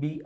B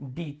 B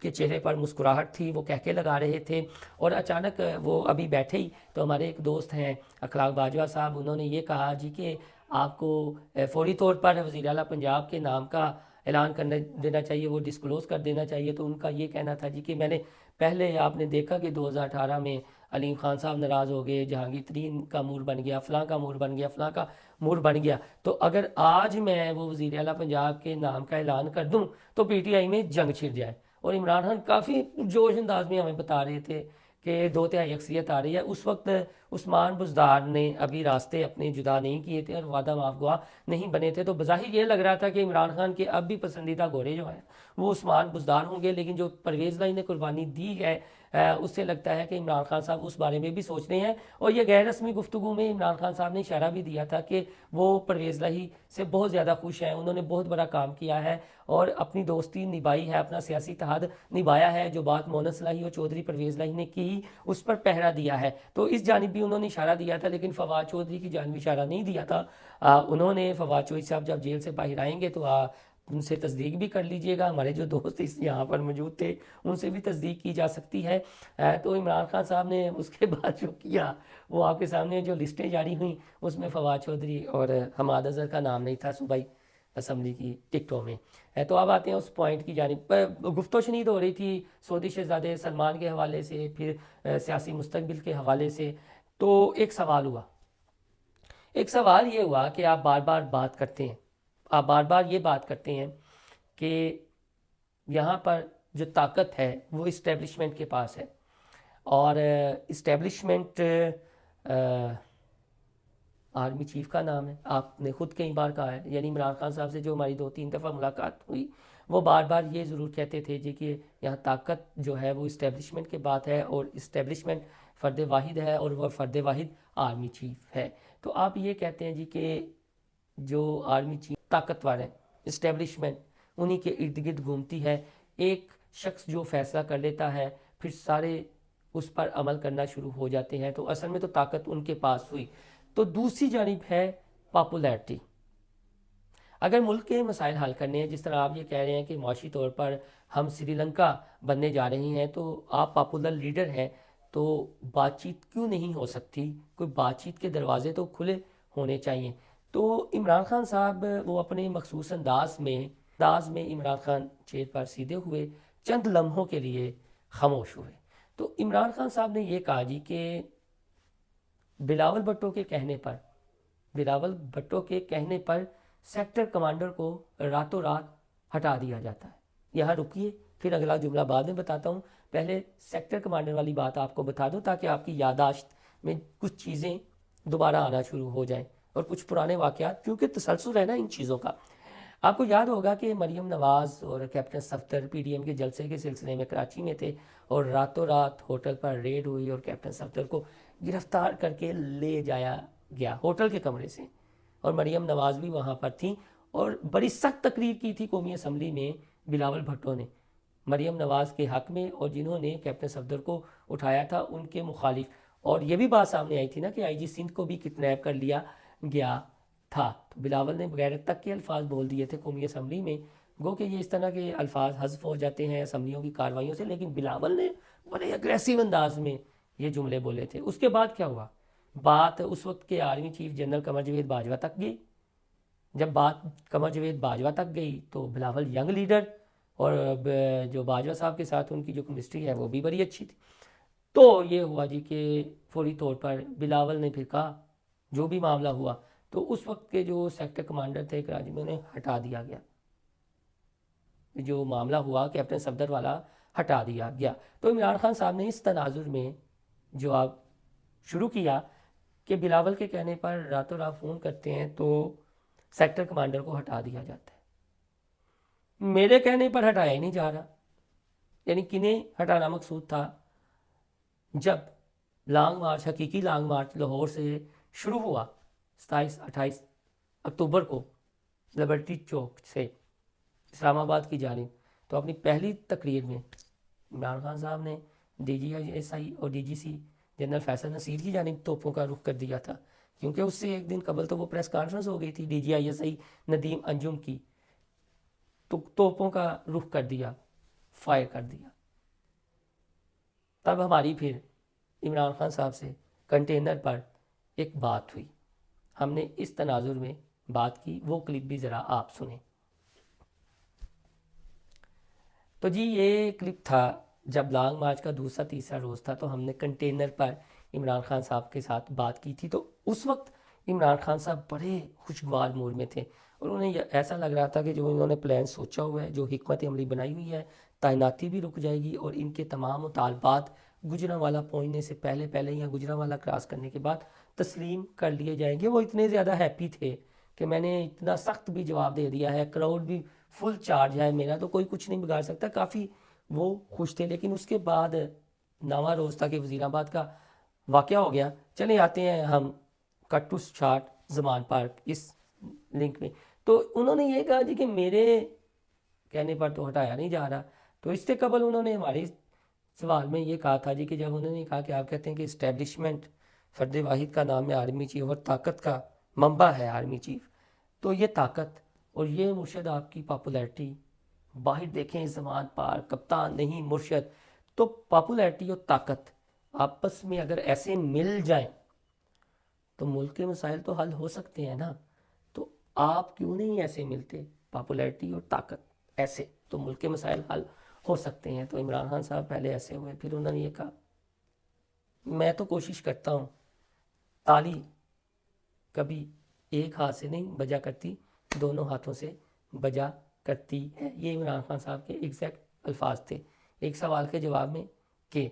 کے چہرے پر مسکراہٹ تھی, وہ کہکے لگا رہے تھے, اور اچانک وہ ابھی بیٹھے ہی تو ہمارے ایک دوست ہیں اخلاق باجوہ صاحب, انہوں نے یہ کہا جی کہ آپ کو فوری طور پر وزیر اعلیٰ پنجاب کے نام کا اعلان کرنے دینا چاہیے, وہ ڈسکلوز کر دینا چاہیے. تو ان کا یہ کہنا تھا جی کہ میں نے پہلے آپ نے دیکھا کہ 2018 میں علیم خان صاحب ناراض ہو گئے, جہانگیر ترین کا موڈ بن گیا, فلاں کا موڈ بن گیا, فلاں کا موڈ بن گیا, تو اگر آج میں وہ وزیر اعلیٰ پنجاب کے نام کا اعلان کر دوں تو پی ٹی آئی میں جنگ چھڑ جائے. اور عمران خان کافی جوش انداز میں ہمیں بتا رہے تھے کہ 2/3 اکثریت آ رہی ہے. اس وقت عثمان بزدار نے ابھی راستے اپنے جدا نہیں کیے تھے اور وعدہ معاف گواہ نہیں بنے تھے, تو بظاہر یہ لگ رہا تھا کہ عمران خان کے اب بھی پسندیدہ گھوڑے جو ہیں وہ عثمان بزدار ہوں گے. لیکن جو پرویز لائی نے قربانی دی ہے اس سے لگتا ہے کہ عمران خان صاحب اس بارے میں بھی سوچ رہے ہیں. اور یہ غیر رسمی گفتگو میں عمران خان صاحب نے اشارہ بھی دیا تھا کہ وہ پرویز لائی سے بہت زیادہ خوش ہیں, انہوں نے بہت بڑا کام کیا ہے اور اپنی دوستی نبھائی ہے, اپنا سیاسی اتحاد نبھایا ہے. جو بات مونس لاہی اور چودھری پرویز لاہی نے کی اس پر پہرا دیا ہے, تو اس جانب بھی انہوں نے اشارہ دیا تھا. لیکن فواد چودھری کی جانب اشارہ نہیں دیا تھا. انہوں نے فواد چودھری صاحب جب جیل سے باہر آئیں گے تو ان سے تصدیق بھی کر لیجئے گا, ہمارے جو دوست یہاں پر موجود تھے ان سے بھی تصدیق کی جا سکتی ہے. تو عمران خان صاحب نے اس کے بعد جو کیا وہ آپ کے سامنے جو لسٹیں جاری ہوئیں اس میں فواد چودھری اور حماد اظہر کا نام نہیں تھا صوبائی اسمبلی کی ٹکٹوں میں. تو اب آتے ہیں اس پوائنٹ کی جانب پر. گفت و شنید ہو رہی تھی سعودی شہزادے سلمان کے حوالے سے, پھر سیاسی مستقبل کے حوالے سے. تو ایک سوال ہوا, ایک سوال یہ ہوا کہ آپ بار بار بات کرتے ہیں, آپ بار بار یہ بات کرتے ہیں کہ یہاں پر جو طاقت ہے وہ اسٹیبلشمنٹ کے پاس ہے, اور اسٹیبلشمنٹ آرمی چیف کا نام ہے. آپ نے خود کئی بار کہا ہے, یعنی عمران خان صاحب سے جو ہماری 2-3 دفعہ ملاقات ہوئی وہ بار بار یہ ضرور کہتے تھے جی کہ یہاں طاقت جو ہے وہ اسٹیبلشمنٹ کے بات ہے, اور اسٹیبلشمنٹ فرد واحد ہے اور وہ فرد واحد آرمی چیف ہے. تو آپ یہ کہتے ہیں جی کہ جو آرمی چیف طاقتور ہے, اسٹیبلشمنٹ انہی کے ارد گرد گھومتی ہے, ایک شخص جو فیصلہ کر لیتا ہے پھر سارے اس پر عمل کرنا شروع ہو جاتے ہیں. تو اصل میں تو طاقت ان کے پاس ہوئی. تو دوسری جانب ہے پاپولیرٹی. اگر ملک کے مسائل حل کرنے ہیں, جس طرح آپ یہ کہہ رہے ہیں کہ معاشی طور پر ہم سری لنکا بننے جا رہے ہیں, تو آپ پاپولر لیڈر ہیں, تو بات چیت کیوں نہیں ہو سکتی؟ کوئی بات چیت کے دروازے تو کھلے ہونے چاہیے. تو عمران خان صاحب وہ اپنے مخصوص انداز میں عمران خان چیئر پر سیدھے ہوئے, چند لمحوں کے لیے خاموش ہوئے. تو عمران خان صاحب نے یہ کہا جی کہ بلاول بھٹو کے کہنے پر سیکٹر کمانڈر کو راتوں رات ہٹا دیا جاتا ہے. یہاں رکیے, پھر اگلا جملہ بعد میں بتاتا ہوں. پہلے سیکٹر کمانڈر والی بات آپ کو بتا دوں تاکہ آپ کی یادداشت میں کچھ چیزیں دوبارہ آنا شروع ہو جائیں, اور کچھ پرانے واقعات, کیونکہ تسلسل ہے نا ان چیزوں کا. آپ کو یاد ہوگا کہ مریم نواز اور captain Safdar PDM کے جلسے کے سلسلے میں کراچی میں تھے, اور راتوں رات ہوٹل پر ریڈ ہوئی اور کیپٹن صفدر کو گرفتار کر کے لے جایا گیا ہوٹل کے کمرے سے, اور مریم نواز بھی وہاں پر تھیں, اور بڑی سخت تقریر کی تھی قومی اسمبلی میں بلاول بھٹو نے مریم نواز کے حق میں, اور جنہوں نے کیپٹن صفدر کو اٹھایا تھا ان کے مخالف. اور یہ بھی بات سامنے آئی تھی نا کہ آئی جی سندھ کو بھی کڈنیپ کر لیا گیا تھا. تو بلاول نے بغیر تک کے الفاظ بول دیے تھے قومی اسمبلی میں, گو کہ یہ اس طرح کے الفاظ حذف ہو جاتے ہیں اسمبلیوں کی کارروائیوں سے, لیکن بلاول نے بڑے اگریسو انداز میں یہ جملے بولے تھے. اس کے بعد کیا ہوا؟ بات اس وقت کے army chief general Qamar Javed Bajwa تک گئی. جب بات قمر جاوید باجوہ تک گئی تو بلاول ینگ لیڈر, اور جو باجوہ صاحب کے ساتھ ان کی جو کیمسٹری ہے وہ بھی بڑی اچھی تھی. تو یہ ہوا جی کہ فوری طور پر بلاول نے پھر کہا جو بھی معاملہ ہوا, تو اس وقت کے جو سیکٹر کمانڈر تھے کراچی میں انہیں ہٹا دیا گیا. جو معاملہ ہوا کیپٹن صفدر والا ہٹا دیا گیا. تو عمران خان صاحب نے اس تناظر میں جو آپ شروع کیا کہ بلاول کے کہنے پر راتوں رات فون کرتے ہیں تو سیکٹر کمانڈر کو ہٹا دیا جاتا ہے. میرے کہنے پر ہٹایا ہی نہیں جا رہا, یعنی کنہیں ہٹانا مقصود تھا؟ جب لانگ مارچ, حقیقی لانگ مارچ لاہور سے شروع ہوا 27-28 اکتوبر کو لبرٹی چوک سے اسلام آباد کی جانب, تو اپنی پہلی تقریر میں عمران خان صاحب نے ڈی جی ایس آئی اور ڈی جی سی جنرل فیصل نصیر کی جانب توپوں کا رخ کر دیا تھا, کیونکہ اس سے ایک دن قبل تو وہ پریس کانفرنس ہو گئی تھی D G S I Nadeem Anjum کی, تو توپوں کا رخ کر دیا. فائر کر دیا. تب ہماری پھر عمران خان صاحب سے کنٹینر پر ایک بات ہوئی. ہم نے اس تناظر میں بات کی, وہ کلپ بھی ذرا آپ سنیں. تو جی یہ کلپ تھا جب لانگ مارچ کا دوسرا تیسرا روز تھا, تو ہم نے کنٹینر پر عمران خان صاحب کے ساتھ بات کی تھی. تو اس وقت عمران خان صاحب بڑے خوشگوار موڈ میں تھے, اور انہیں ایسا لگ رہا تھا کہ جو انہوں نے پلان سوچا ہوا ہے, جو حکمت عملی بنائی ہوئی ہے, تعیناتی بھی رک جائے گی, اور ان کے تمام مطالبات گجرانوالہ پہنچنے سے پہلے یا گجرانوالہ کراس کرنے کے بعد تسلیم کر لیے جائیں گے. وہ اتنے زیادہ ہیپی تھے کہ میں نے اتنا سخت بھی جواب دے دیا ہے, کراؤڈ بھی فل چارج ہے میرا, تو کوئی کچھ نہیں بگاڑ سکتا. کافی وہ خوش تھے. لیکن اس کے بعد نواں روز تھا کہ وزیر آباد کا واقعہ ہو گیا. چلے آتے ہیں ہم cut to short Zaman park us link میں. تو انہوں نے یہ کہا جی کہ میرے کہنے پر تو ہٹایا نہیں جا رہا. تو اس سے قبل انہوں نے ہمارے سوال میں یہ کہا تھا جی کہ جب انہوں نے کہا کہ آپ کہتے ہیں کہ اسٹیبلشمنٹ فرد واحد کا نام ہے آرمی چیف, اور طاقت کا منبع ہے آرمی چیف, تو یہ طاقت اور یہ مرشد آپ کی پاپولیرٹی باہر دیکھیں زمان پار, کپتان نہیں مرشد, تو پاپولیرٹی اور طاقت آپس میں اگر ایسے مل جائیں تو ملک کے مسائل تو حل ہو سکتے ہیں نا. تو آپ کیوں نہیں ایسے ملتے, پاپولیرٹی اور طاقت ایسے, تو ملک کے مسائل حل ہو سکتے ہیں. تو عمران خان صاحب پہلے ایسے ہوئے, پھر انہوں نے یہ کہا میں تو کوشش کرتا ہوں, تالی کبھی ایک ہاتھ سے نہیں بجا کرتی, دونوں ہاتھوں سے بجا کرتی ہے. یہ عمران خان صاحب کے ایگزیکٹ الفاظ تھے ایک سوال کے جواب میں کہ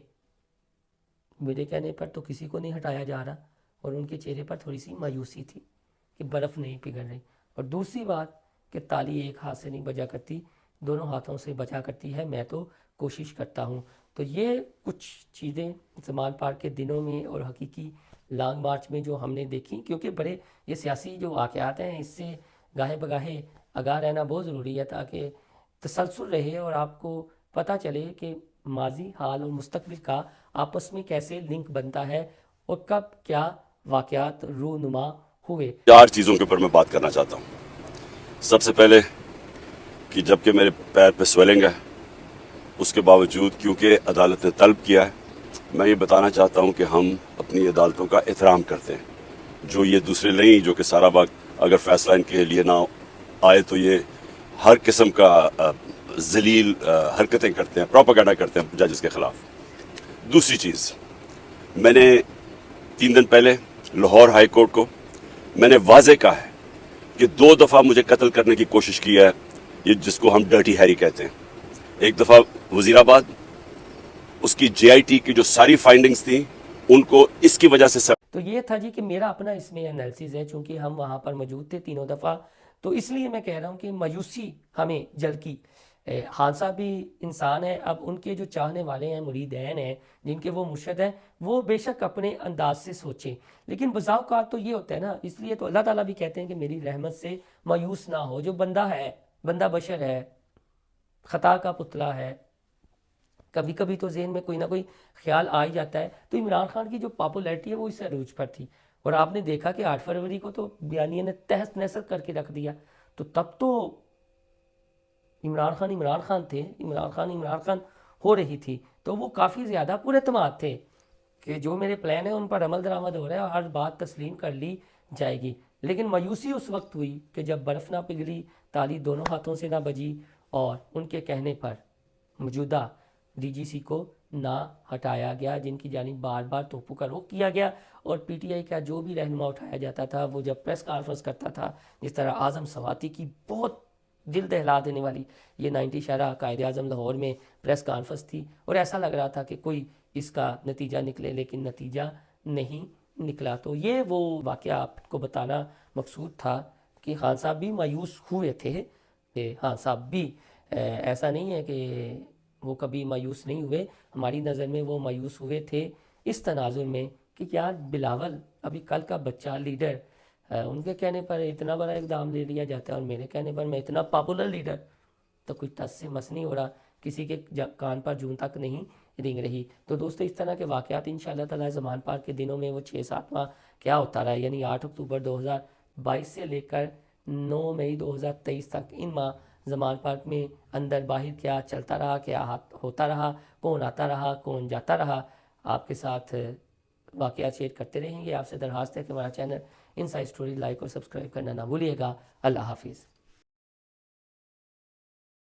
میرے کہنے پر تو کسی کو نہیں ہٹایا جا رہا, اور ان کے چہرے پر تھوڑی سی مایوسی تھی کہ برف نہیں پگھل رہی. اور دوسری بات کہ تالی ایک ہاتھ سے نہیں بجا کرتی, دونوں ہاتھوں سے بجا کرتی ہے, میں تو کوشش کرتا ہوں. تو یہ کچھ چیزیں زمان پارک کے دنوں میں اور حقیقی لانگ مارچ میں جو ہم نے دیکھی, کیونکہ بڑے یہ سیاسی جو واقعات ہیں اس سے گاہے بگاہے آگاہ رہنا بہت ضروری ہے تاکہ تسلسل رہے اور آپ کو پتہ چلے کہ ماضی, حال اور مستقبل کا آپس میں کیسے لنک بنتا ہے اور کب کیا واقعات رونما ہوئے. 4 چیزوں کے اوپر میں بات کرنا چاہتا ہوں. سب سے پہلے کہ جب کہ میرے پیر پہ سویلنگ ہے, اس کے باوجود کیونکہ عدالت نے طلب کیا ہے, میں یہ بتانا چاہتا ہوں کہ ہم اپنی عدالتوں کا احترام کرتے ہیں. جو یہ دوسرے نہیں, جو کہ سارا باغ اگر فیصلہ ان کے لیے نہ آئے تو یہ ہر قسم کا ذلیل حرکتیں کرتے ہیں, پروپیگنڈا کرتے ہیں ججز کے خلاف. دوسری چیز, میں نے 3 دن پہلے لاہور ہائی کورٹ کو میں نے واضح کہا ہے کہ 2 دفعہ مجھے قتل کرنے کی کوشش کی ہے, یہ جس کو ہم ڈرٹی ہیری کہتے ہیں. ایک دفعہ وزیر آباد, اس کی جے آئی ٹی کی جو ساری فائنڈنگز تھیں ان کو اس کی وجہ سے تو یہ تھا جی کہ میرا اپنا اس میں انالیسز ہے, چونکہ ہم وہاں پر موجود تھے 3 دفعہ, تو اس لیے میں کہہ رہا ہوں کہ مایوسی ہمیں جل کی. خان صاحب بھی انسان ہیں, اب ان کے جو چاہنے والے ہیں, مریدین ہیں, جن کے وہ مرشد ہیں, وہ بے شک اپنے انداز سے سوچیں, لیکن بذا اوقات تو یہ ہوتا ہے نا, اس لیے تو اللہ تعالیٰ بھی کہتے ہیں کہ میری رحمت سے مایوس نہ ہو. جو بندہ ہے, بندہ بشر ہے, خطا کا پتلا ہے, کبھی کبھی تو ذہن میں کوئی نہ کوئی خیال آ ہی جاتا ہے. تو عمران خان کی جو پاپولیرٹی ہے وہ اس عروج پر تھی, اور آپ نے دیکھا کہ 8 فروری کو تو بیانیے نے تحت نثر کر کے رکھ دیا. تو تب تو عمران خان تھے, عمران خان ہو رہی تھی, تو وہ کافی زیادہ پر اعتماد تھے کہ جو میرے پلان ہیں ان پر عمل درآمد ہو رہا ہے اور ہر بات تسلیم کر لی جائے گی. لیکن مایوسی اس وقت ہوئی کہ جب برف نہ پگھلی, تالی دونوں ہاتھوں سے نہ بجی, اور ان کے کہنے پر موجودہ ڈی جی سی کو نہ ہٹایا گیا, جن کی جانب بار بار توپوں کا رخ کیا گیا. اور پی ٹی آئی کا جو بھی رہنما اٹھایا جاتا تھا, وہ جب پریس کانفرنس کرتا تھا, جس طرح اعظم سواتی کی بہت دل دہلا دینے والی یہ 90 شرح قائد اعظم لاہور میں پریس کانفرنس تھی, اور ایسا لگ رہا تھا کہ کوئی اس کا نتیجہ نکلے, لیکن نتیجہ نہیں نکلا. تو یہ وہ واقعہ آپ کو بتانا مقصود تھا کہ خان صاحب بھی مایوس ہوئے تھے. خان صاحب بھی ایسا نہیں ہے کہ وہ کبھی مایوس نہیں ہوئے, ہماری نظر میں وہ مایوس ہوئے تھے اس تناظر میں کہ یار بلاول ابھی کل کا بچہ لیڈر, ان کے کہنے پر اتنا بڑا اقدام لے لیا جاتا ہے, اور میرے کہنے پر میں اتنا پاپولر لیڈر, تو کوئی ٹس سے مس نہیں ہو رہا, کسی کے کان پر جون تک نہیں رنگ رہی. تو دوستو اس طرح کے واقعات انشاءاللہ تعالی زمان پارک کے دنوں میں وہ 6-7 ماہ کیا ہوتا رہا, یعنی 8 اکتوبر 2022 سے لے کر 9 مئی 2023 تک, ان ماہ زمان پارک میں اندر باہر کیا چلتا رہا، کیا ہوتا رہا، کون آتا رہا، کون جاتا رہا، آپ کے ساتھ واقعات شیئر کرتے رہیں گے. آپ سے درخواست ہے کہ ہمارا چینل انسائیڈ اسٹوری لائک اور سبسکرائب کرنا نہ بھولیے گا. اللہ حافظ.